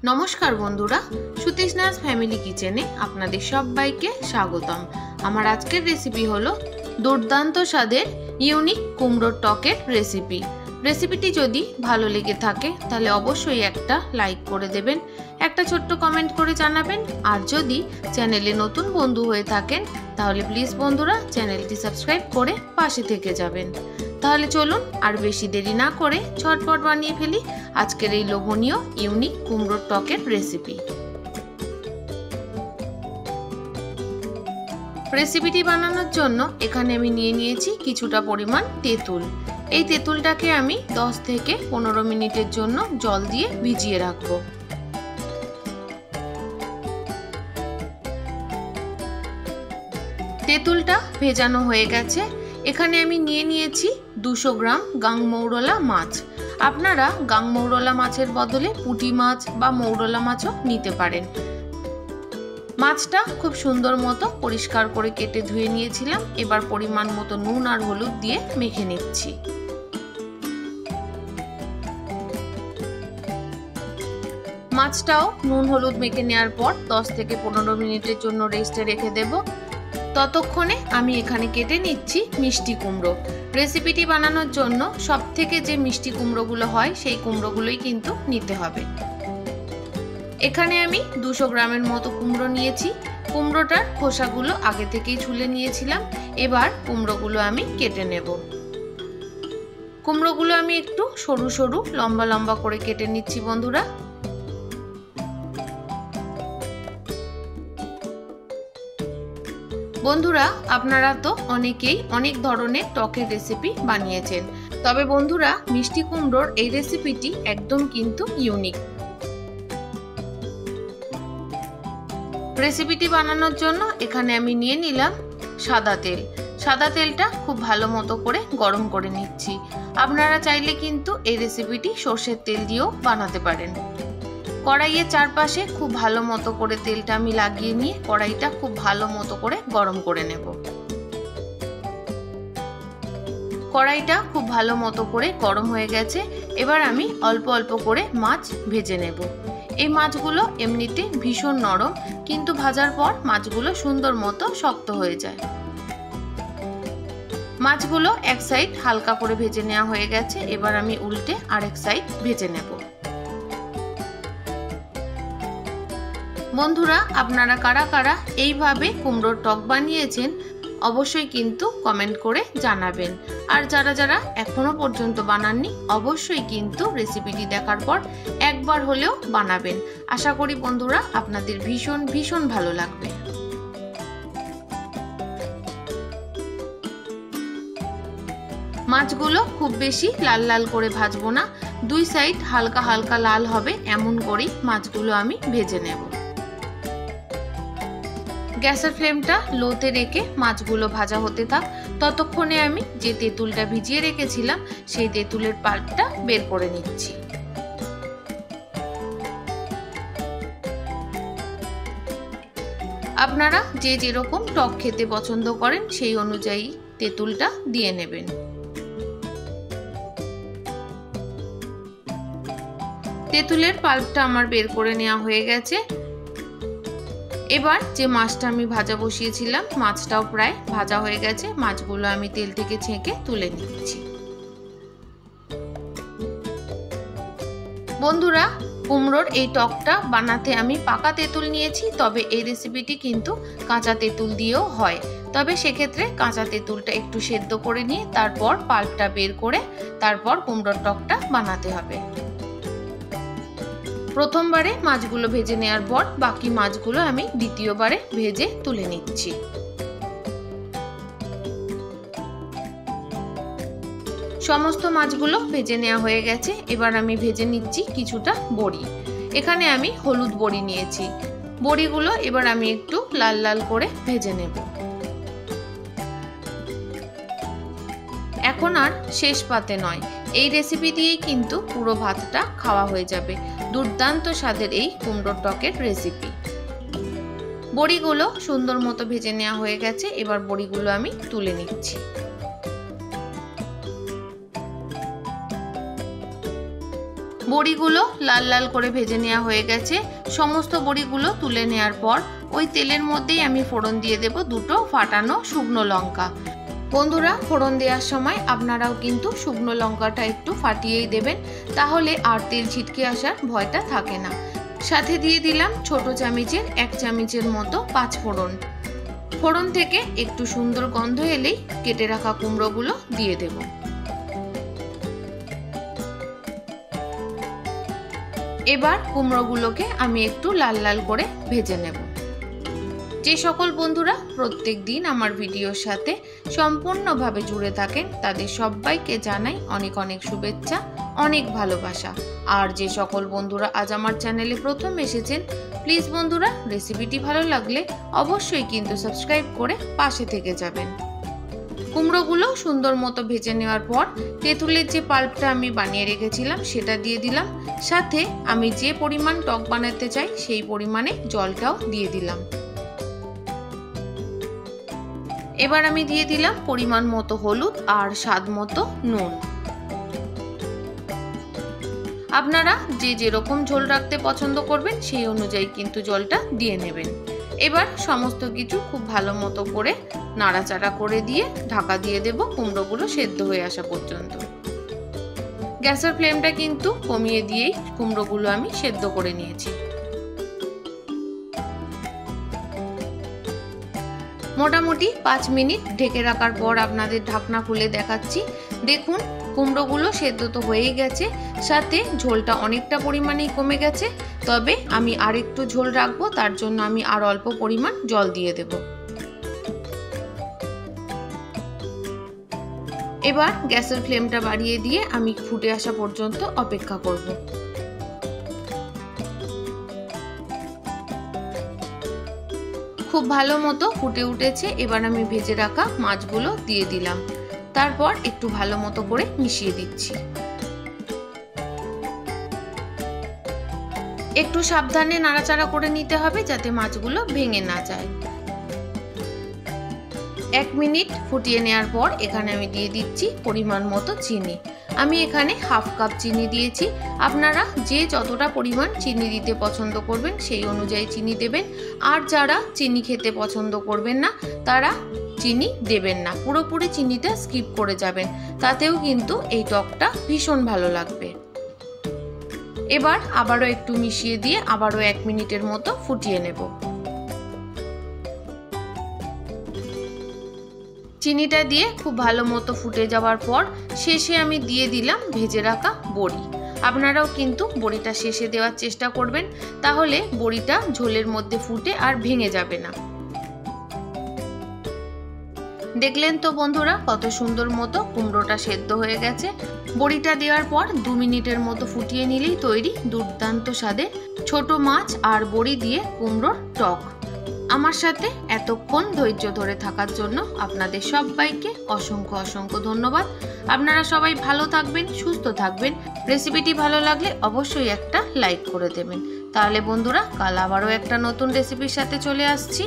নমস্কার বন্ধুরা, সুতৃষ্ণাস ফ্যামিলি কিচেনে আপনাদের সবাইকে স্বাগতম। আমার আজকের রেসিপি হলো দুর্দান্ত স্বাদের ইউনিক কুমড়োর টকের রেসিপি। রেসিপিটি যদি ভালো লেগে থাকে তাহলে অবশ্যই একটা লাইক করে দেবেন, একটা ছোট্ট কমেন্ট করে জানাবেন। আর যদি চ্যানেলে নতুন বন্ধু হয়ে থাকেন তাহলে প্লিজ বন্ধুরা চ্যানেলটি সাবস্ক্রাইব করে পাশে থেকে যাবেন। তাহলে চলুন আর বেশি দেরি না করে ঝটপট বানিয়ে ফেলি আজকের এই লোভনীয় ইউনিক কুমড়োর টকের রেসিপি। রেসিপিটি বানানোর জন্য এখানে আমি নিয়ে নিয়েছি কিছুটা পরিমাণ তেঁতুল। এই তেঁতুলটাকে আমি 10 থেকে 15 মিনিটের জন্য জল দিয়ে ভিজিয়ে রাখবো। তেঁতুলটা ভেজানো হয়ে গেছে। এখানে আমি নিয়ে নিয়েছি 200 গ্রাম গাংমৌরলা মাছ। আপনারা গাংমৌরলা মাছের বদলে পুঁটি মাছ বা মৌরলা মাছও নিতে পারেন। মাছটা খুব সুন্দর মতো পরিষ্কার করে কেটে ধুয়ে নিয়েছিলাম। এবার পরিমাণ মতো নুন আর হলুদ দিয়ে মেখে নিচ্ছি। মাছটাও নুন হলুদ মেখে নেওয়ার পর 10 থেকে 15 মিনিটের জন্য রেস্টে রেখে দেব। ততক্ষণে আমি এখানে কেটে নিচ্ছি মিষ্টি কুমড়ো। রেসিপিটি বানানোর জন্য সবথেকে যে মিষ্টি কুমড়োগুলো হয় সেই কুমড়োগুলোই কিন্তু নিতে হবে। এখানে আমি 200 গ্রামের মতো কুমড়ো নিয়েছি। কুমড়োটার খোসাগুলো আগে থেকেই ছুলে নিয়েছিলাম। এবার কুমড়োগুলো আমি কেটে নেব। কুমড়োগুলো আমি একটু সরু সরু লম্বা লম্বা করে কেটে নিচ্ছি বন্ধুরা। বন্ধুরা, আপনারা তো অনেকেই অনেক ধরনের টকের রেসিপি বানিয়েছেন, তবে বন্ধুরা মিষ্টি কুমড়োর এই রেসিপিটি একদম কিন্তু ইউনিক। রেসিপিটি বানানোর জন্য এখানে আমি নিয়ে নিলাম সাদা তেল। সাদা তেলটা খুব ভালো মতো করে গরম করে নিচ্ছি। আপনারা চাইলে কিন্তু এই রেসিপিটি সর্ষের তেল দিয়েও বানাতে পারেন। কড়াইয়ের চারপাশে খুব ভালো মতো করে তেলটা আমি লাগিয়ে নিয়ে কড়াইটা খুব ভালো মতো করে গরম করে নেব। কড়াইটা খুব ভালো মতো করে গরম হয়ে গেছে। এবার আমি অল্প অল্প করে মাছ ভেজে নেব। এই মাছগুলো এমনিতে ভীষণ নরম, কিন্তু ভাজার পর মাছগুলো সুন্দর মতো শক্ত হয়ে যায়। মাছগুলো এক সাইড হালকা করে ভেজে নেওয়া হয়ে গেছে। এবার আমি উল্টে আরেক সাইড ভেজে নেব। বন্ধুরা, আপনারা কারা কারা এইভাবে কুমড়োর টক বানিয়েছেন অবশ্যই কিন্তু কমেন্ট করে জানাবেন। আর যারা যারা এখনো পর্যন্ত বানাননি অবশ্যই কিন্তু রেসিপিটি দেখার পর একবার হলেও বানাবেন। আশা করি বন্ধুরা আপনাদের ভীষণ ভীষণ ভালো লাগবে। মাছগুলো খুব বেশি লাল লাল করে ভাজবো না, দুই সাইড হালকা হালকা লাল হবে এমন করেই মাছগুলো আমি ভেজে নেব। গ্যাসের ফ্লেমটা লোতে রেখে মাছগুলো ভাজা হতে থাক। ততক্ষণে আমি যে তেঁতুলটা ভিজিয়ে রেখেছিলাম সেই তেঁতুলের পাল্পটা বের করে নিচ্ছি। আপনারা যে যেরকম টক খেতে পছন্দ করেন সেই অনুযায়ী তেঁতুলটা দিয়ে নেবেন। তেঁতুলের পাল্পটা আমার বের করে নেওয়া হয়ে গেছে। এবার যে মাছটা আমি ভাজা বসিয়েছিলাম মাছটাও প্রায় ভাজা হয়ে গেছে। মাছগুলো আমি তেল থেকে ছেঁকে তুলে নিচ্ছি। বন্ধুরা, কুমড়োর এই টকটা বানাতে আমি পাকা তেঁতুল নিয়েছি, তবে এই রেসিপিটি কিন্তু কাঁচা তেঁতুল দিয়েও হয়। তবে সেক্ষেত্রে কাঁচা তেঁতুলটা একটু সেদ্ধ করে নিয়ে তারপর পাল্পটা বের করে তারপর কুমড়োর টকটা বানাতে হবে। প্রথমবারে মাছগুলো ভেজে নেওয়ার পর বাকি মাছগুলো আমি দ্বিতীয়বারে ভেজে তুলে নিচ্ছি। সমস্ত মাছগুলো ভেজে নেওয়া হয়ে গেছে। এবার আমি ভেজে নিচ্ছি কিছুটা বড়ি। এখানে আমি হলুদ বড়ি নিয়েছি। বড়িগুলো এবার আমি একটু লাল লাল করে ভেজে নেব। এখন আর শেষ পাতে নয়, এই রেসিপি দিয়েই কিন্তু পুরো ভাতটা খাওয়া হয়ে যাবে। দুর্দান্ত স্বাদের এই কুমড়োর টকের রেসিপি। বড়িগুলো সুন্দর মতো ভেজে নেওয়া হয়ে গেছে। এবার বড়িগুলো আমি তুলে নিচ্ছি। বড়িগুলো লাল লাল করে ভেজে নেওয়া হয়ে গেছে। সমস্ত বড়িগুলো তুলে নেওয়ার পর ওই তেলের মধ্যেই আমি ফোড়ন দিয়ে দেব দুটো ফাটানো শুকনো লঙ্কা। বন্ধুরা, ফোড়ন দেওয়ার সময় আপনারাও কিন্তু শুকনো লঙ্কাটা একটু ফাটিয়েই দেবেন, তাহলে আর তেল ছিটকে আসার ভয়টা থাকে না। সাথে দিয়ে দিলাম ছোট চামচের 1 চামচের মতো 5 ফোড়ন। ফোড়ন থেকে একটু সুন্দর গন্ধ এলেই কেটে রাখা কুমড়োগুলো দিয়ে দেব। এবার কুমড়োগুলোকে আমি একটু লাল লাল করে ভেজে নেব। যে সকল বন্ধুরা প্রত্যেক দিন আমার ভিডিওর সাথে সম্পূর্ণভাবে জুড়ে থাকেন তাদের সবাইকে জানাই অনেক অনেক শুভেচ্ছা, অনেক ভালোবাসা। আর যে সকল বন্ধুরা আজ আমার চ্যানেলে প্রথম এসেছেন, প্লিজ বন্ধুরা রেসিপিটি ভালো লাগলে অবশ্যই কিন্তু সাবস্ক্রাইব করে পাশে থেকে যাবেন। কুমড়োগুলো সুন্দর মতো ভেজে নেওয়ার পর তেঁতুলের যে পাল্পটা আমি বানিয়ে রেখেছিলাম সেটা দিয়ে দিলাম। সাথে আমি যে পরিমাণ টক বানাতে চাই সেই পরিমাণে জলটাও দিয়ে দিলাম। এবার আমি দিয়ে দিলাম পরিমাণ মতো হলুদ আর স্বাদ মতো নুন। আপনারা যে যেরকম ঝোল রাখতে পছন্দ করবেন সেই অনুযায়ী কিন্তু জলটা দিয়ে নেবেন। এবার সমস্ত কিছু খুব ভালো মতো করে নাড়াচাড়া করে দিয়ে ঢাকা দিয়ে দেব কুমড়োগুলো সেদ্ধ হয়ে আসা পর্যন্ত। গ্যাসের ফ্লেমটা কিন্তু কমিয়ে দিয়েই কুমড়োগুলো আমি সেদ্ধ করে নিয়েছি। মোটামুটি 5 মিনিট ঢেকে রাখার পর আপনাদের ঢাকনা খুলে দেখাচ্ছি। দেখুন কুমড়োগুলো সেদ্ধ তো হয়েই গেছে, সাথে ঝোলটা অনেকটা পরিমাণেই কমে গেছে। তবে আমি আর একটু ঝোল রাখবো, তার জন্য আমি আর অল্প পরিমাণ জল দিয়ে দেব। এবার গ্যাসের ফ্লেমটা বাড়িয়ে দিয়ে আমি ফুটে আসা পর্যন্ত অপেক্ষা করব। খুব ভালো মতো ফুটে উঠেছে। এবার আমি ভেজে রাখা মাছগুলো দিয়ে দিলাম, তারপর একটু ভালো মতো করে মিশিয়ে দিচ্ছি। একটু সাবধানে নাড়াচাড়া করে নিতে হবে যাতে মাছগুলো ভেঙে না যায়। 1 মিনিট ফুটিয়ে নেওয়ার পর এখানে আমি দিয়ে দিচ্ছি পরিমাণ মতো চিনি। আমি এখানে হাফ কাপ চিনি দিয়েছি। আপনারা যে যতটা পরিমাণ চিনি দিতে পছন্দ করবেন সেই অনুযায়ী চিনি দেবেন। আর যারা চিনি খেতে পছন্দ করবেন না তারা চিনি দেবেন না, পুরোপুরি চিনিটা স্কিপ করে যাবেন, তাতেও কিন্তু এই টকটা ভীষণ ভালো লাগবে। এবার আবারও একটু মিশিয়ে দিয়ে আবারও 1 মিনিটের মতো ফুটিয়ে নেব। চিনিটা দিয়ে খুব ভালো মতো ফুটে যাওয়ার পর শেষে আমি দিয়ে দিলাম ভেজে রাখা বড়ি। আপনারাও কিন্তু বড়িটা শেষে দেওয়ার চেষ্টা করবেন, তাহলে বড়িটা ঝোলের মধ্যে ফুটে আর ভেঙে যাবে না। দেখলেন তো বন্ধুরা কত সুন্দর মতো কুমড়োটা সেদ্ধ হয়ে গেছে। বড়িটা দেওয়ার পর 2 মিনিটের মতো ফুটিয়ে নিলেই তৈরি দুর্দান্ত স্বাদের ছোট মাছ আর বড়ি দিয়ে কুমড়োর টক। আমার সাথে এতক্ষণ ধৈর্য ধরে থাকার জন্য আপনাদের সবাইকে অসংখ্য অসংখ্য ধন্যবাদ। আপনারা সবাই ভালো থাকবেন, সুস্থ থাকবেন। রেসিপিটি ভালো লাগলে অবশ্যই একটা লাইক করে দেবেন। তাহলে বন্ধুরা কাল আবারও একটা নতুন রেসিপির সাথে চলে আসছি।